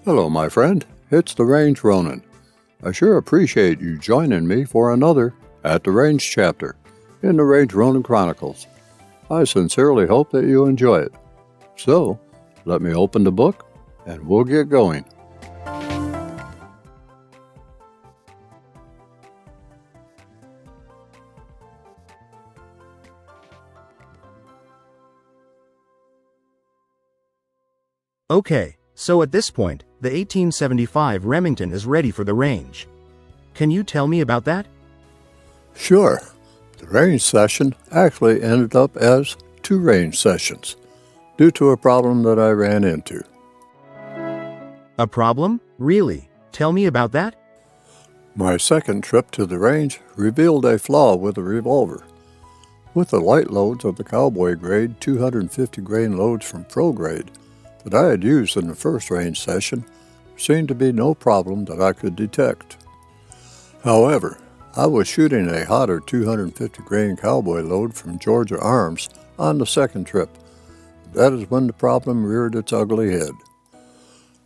Hello, my friend. It's the Range Ronin. I sure appreciate you joining me for another At the Range chapter in the Range Ronin Chronicles. I sincerely hope that you enjoy it. So, let me open the book and we'll get going. Okay, so at this point, the 1875 Remington is ready for the range. Can you tell me about that? Sure. The range session actually ended up as 2 range sessions due to a problem that I ran into. A problem? Really? Tell me about that? My second trip to the range revealed a flaw with the revolver. With the light loads of the cowboy grade 250 grain loads from Pro Grade that I had used in the first range session, there seemed to be no problem that I could detect. However, I was shooting a hotter 250 grain cowboy load from Georgia Arms on the second trip. That is when the problem reared its ugly head.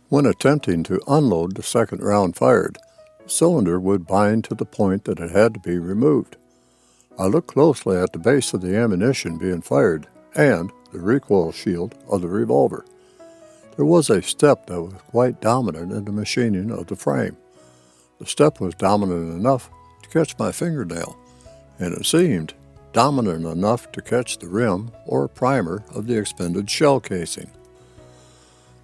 When attempting to unload the second round fired, the cylinder would bind to the point that it had to be removed. I looked closely at the base of the ammunition being fired and the recoil shield of the revolver. There was a step that was quite dominant in the machining of the frame. The step was dominant enough to catch my fingernail, and it seemed dominant enough to catch the rim or primer of the expended shell casing.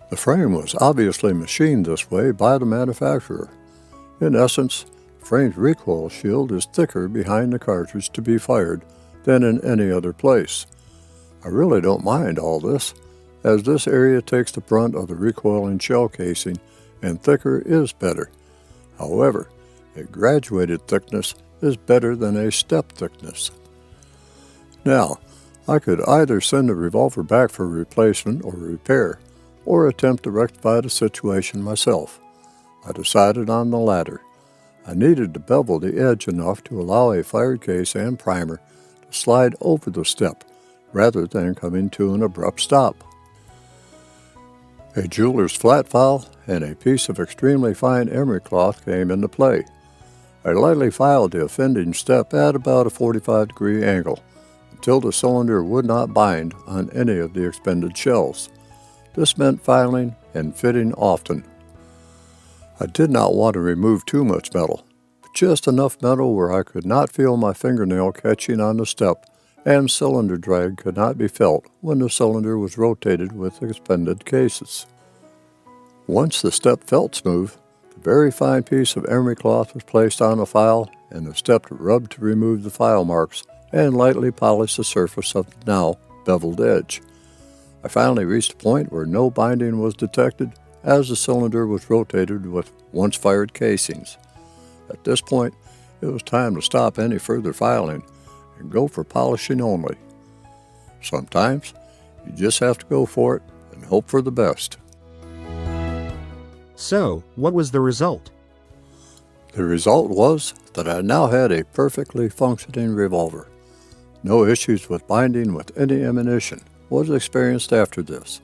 The frame was obviously machined this way by the manufacturer. In essence, the frame's recoil shield is thicker behind the cartridge to be fired than in any other place. I really don't mind all this, as this area takes the brunt of the recoiling shell casing, and thicker is better. However, a graduated thickness is better than a step thickness. Now, I could either send the revolver back for replacement or repair, or attempt to rectify the situation myself. I decided on the latter. I needed to bevel the edge enough to allow a fired case and primer to slide over the step, rather than coming to an abrupt stop. A jeweler's flat file and a piece of extremely fine emery cloth came into play. I lightly filed the offending step at about a 45-degree angle until the cylinder would not bind on any of the expended shells. This meant filing and fitting often. I did not want to remove too much metal, but just enough metal where I could not feel my fingernail catching on the step and cylinder drag could not be felt when the cylinder was rotated with expended cases. Once the step felt smooth, the very fine piece of emery cloth was placed on the file and the step rubbed to remove the file marks and lightly polish the surface of the now beveled edge. I finally reached a point where no binding was detected as the cylinder was rotated with once fired casings. At this point, it was time to stop any further filing and go for polishing only. Sometimes you just have to go for it and hope for the best. So, what was the result? The result was that I now had a perfectly functioning revolver. No issues with binding with any ammunition was experienced after this.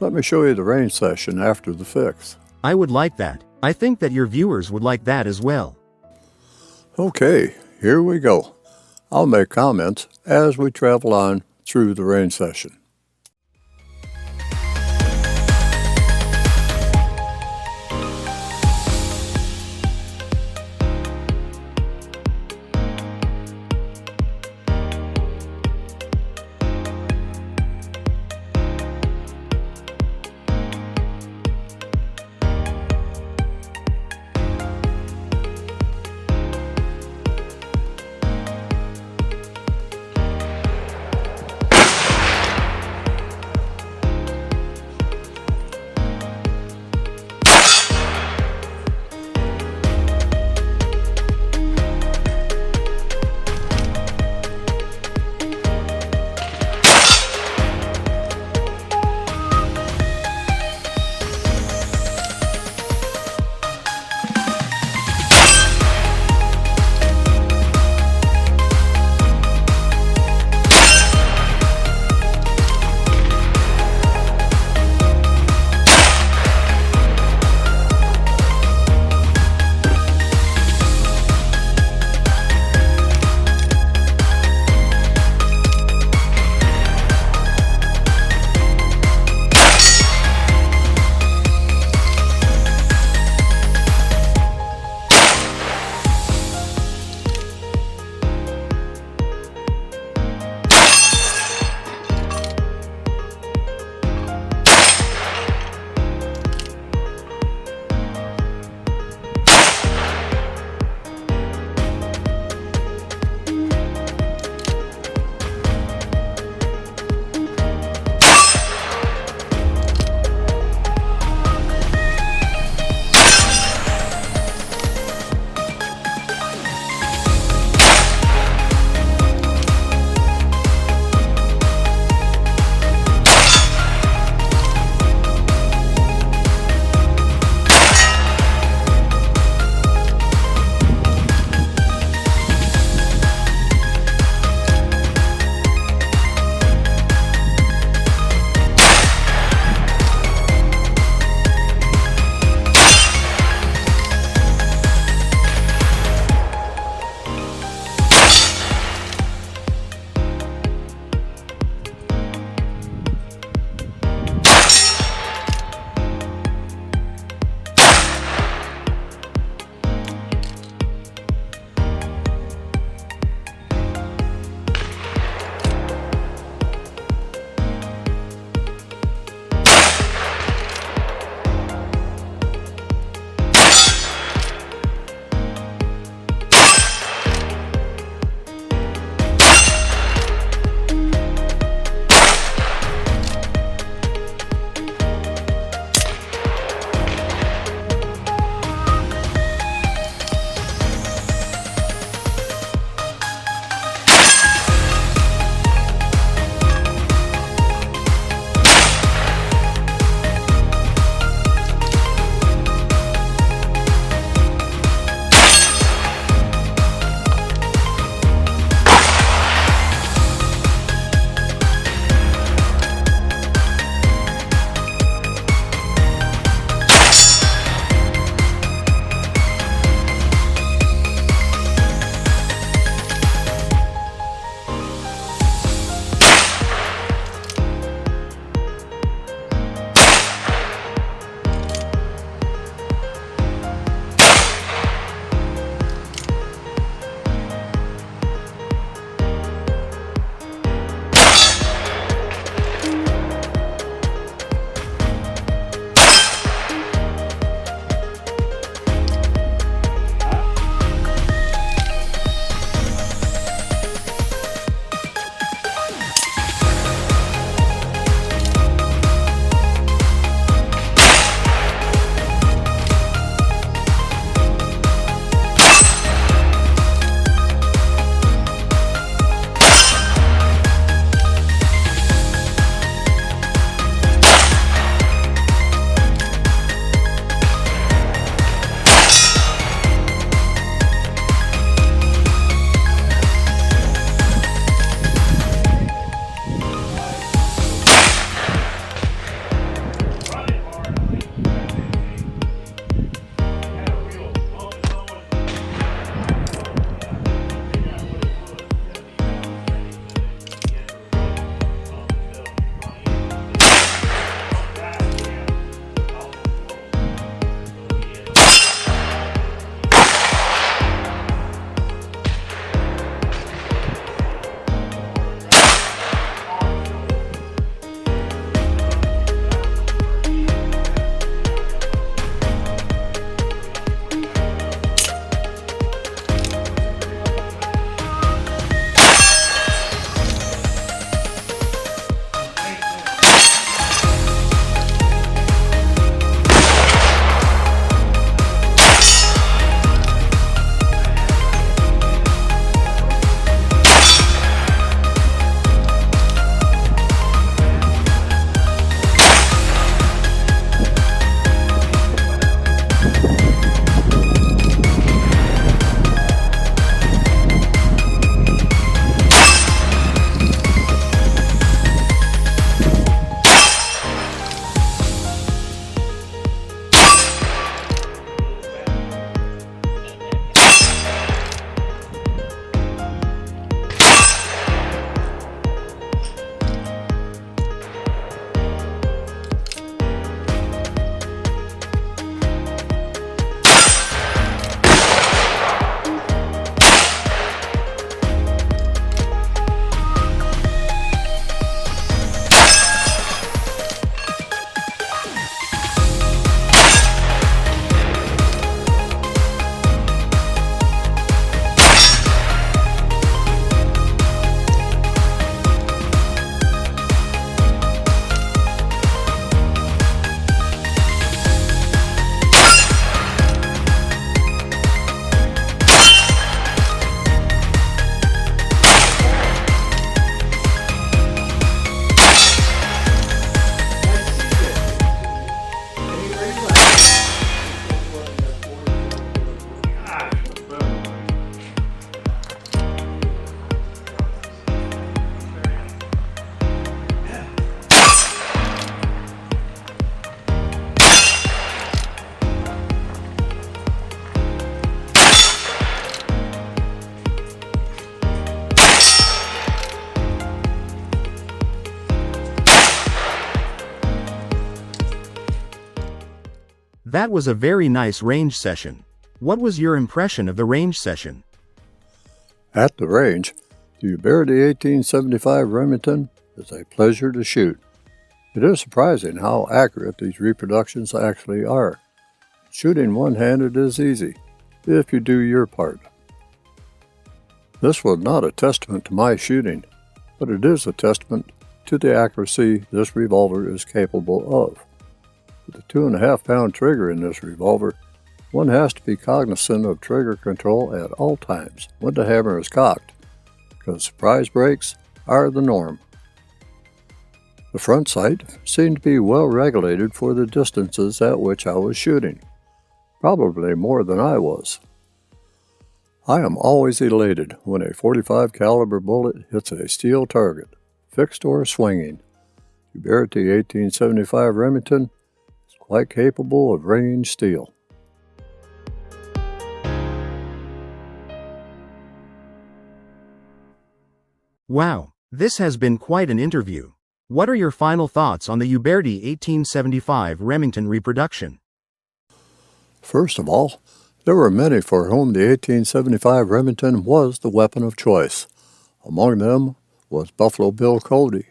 Let me show you the range session after the fix. I would like that. I think that your viewers would like that as well. Okay, here we go. I'll make comments as we travel on through the range session. That was a very nice range session. What was your impression of the range session? At the range, the Uberti 1875 Remington is a pleasure to shoot. It is surprising how accurate these reproductions actually are. Shooting one-handed is easy, if you do your part. This was not a testament to my shooting, but it is a testament to the accuracy this revolver is capable of. With the 2.5-pound trigger in this revolver, one has to be cognizant of trigger control at all times when the hammer is cocked, because surprise breaks are the norm. The front sight seemed to be well regulated for the distances at which I was shooting, probably more than I was. I am always elated when a .45 caliber bullet hits a steel target, fixed or swinging. Uberti 1875 Remington is quite capable of ringing steel. Wow, this has been quite an interview. What are your final thoughts on the Uberti 1875 Remington reproduction? First of all, there were many for whom the 1875 Remington was the weapon of choice. Among them was Buffalo Bill Cody,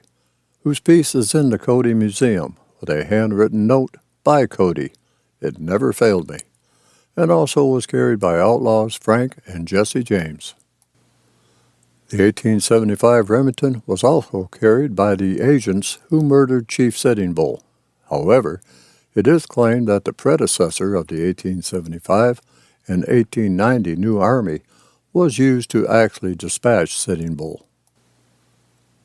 whose piece is in the Cody Museum with a handwritten note by Cody. It never failed me, and also was carried by outlaws Frank and Jesse James. The 1875 Remington was also carried by the agents who murdered Chief Sitting Bull. However, it is claimed that the predecessor of the 1875 and 1890 New Army was used to actually dispatch Sitting Bull.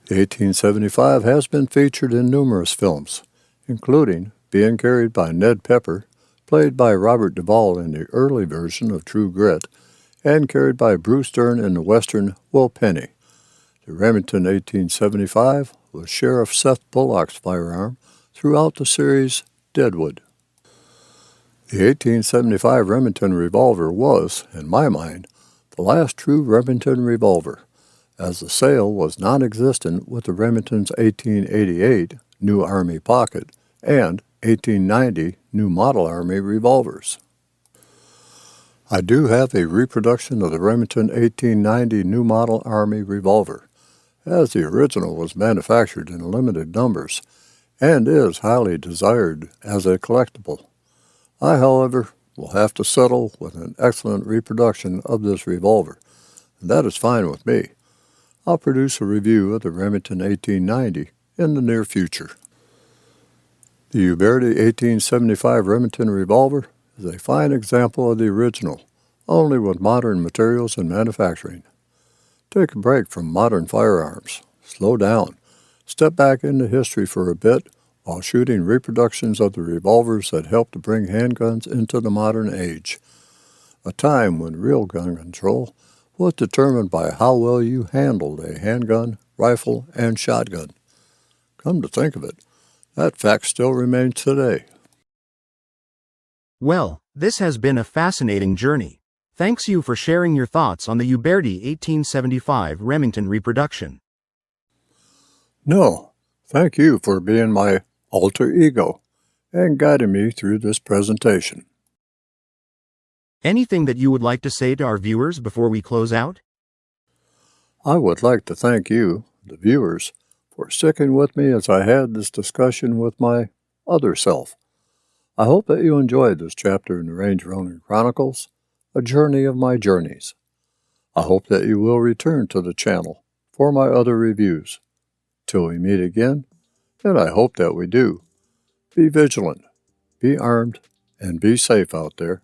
The 1875 has been featured in numerous films, including being carried by Ned Pepper, played by Robert Duvall in the early version of True Grit, and carried by Bruce Dern in the western Will Penny. The Remington 1875 was Sheriff Seth Bullock's firearm throughout the series Deadwood. The 1875 Remington revolver was, in my mind, the last true Remington revolver, as the sale was non-existent with the Remington's 1888 New Army Pocket and 1890 New Model Army revolvers. I do have a reproduction of the Remington 1890 New Model Army revolver, as the original was manufactured in limited numbers and is highly desired as a collectible. I, however, will have to settle with an excellent reproduction of this revolver, and that is fine with me. I'll produce a review of the Remington 1890 in the near future. The Uberti 1875 Remington revolver is a fine example of the original, only with modern materials and manufacturing. Take a break from modern firearms, slow down, step back into history for a bit while shooting reproductions of the revolvers that helped to bring handguns into the modern age, a time when real gun control was determined by how well you handled a handgun, rifle, and shotgun. Come to think of it, that fact still remains today. Well, this has been a fascinating journey. Thanks you for sharing your thoughts on the Uberti 1875 Remington reproduction. No, thank you for being my alter ego and guiding me through this presentation. Anything that you would like to say to our viewers before we close out? I would like to thank you, the viewers, for sticking with me as I had this discussion with my other self. I hope that you enjoyed this chapter in the Range Running Chronicles, a journey of my journeys. I hope that you will return to the channel for my other reviews. Till we meet again, and I hope that we do, be vigilant, be armed, and be safe out there.